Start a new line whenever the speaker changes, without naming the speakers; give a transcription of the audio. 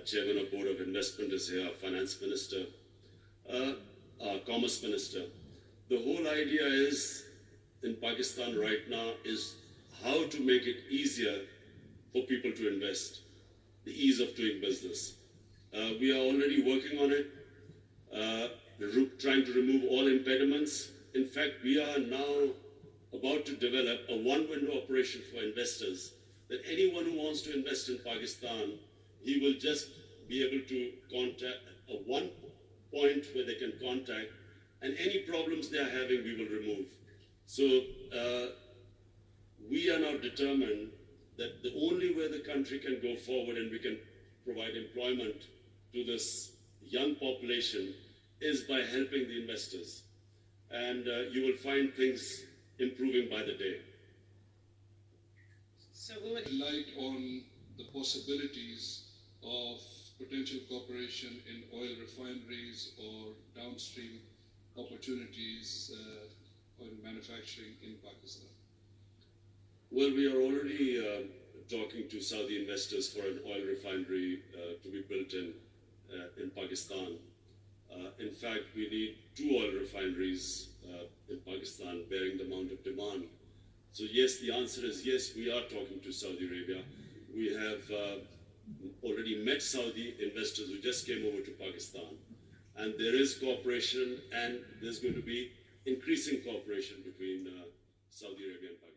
Chairman of Board of Investment is here, our Finance Minister, our Commerce Minister. The whole idea is, in Pakistan right now, is how to make it easier for people to invest, the ease of doing business. We are already working on it, trying to remove all impediments. In fact, we are now about to develop a one-window operation for investors, that anyone who wants to invest in Pakistan, he will just be able to contact one point where they can contact, and any problems they are having, we will remove. So we are now determined that the only way the country can go forward and we can provide employment to this young population is by helping the investors. And you will find things improving by the day.
So we would
light on the possibilities of potential cooperation in oil refineries or downstream opportunities oil manufacturing in Pakistan.
Well, we are already talking to Saudi investors for an oil refinery to be built in Pakistan. In fact, we need 2 oil refineries in Pakistan bearing the amount of demand. So yes, the answer is yes, we are talking to Saudi Arabia. We have already met Saudi investors who just came over to Pakistan. And there is cooperation, and there's going to be increasing cooperation between Saudi Arabia and Pakistan.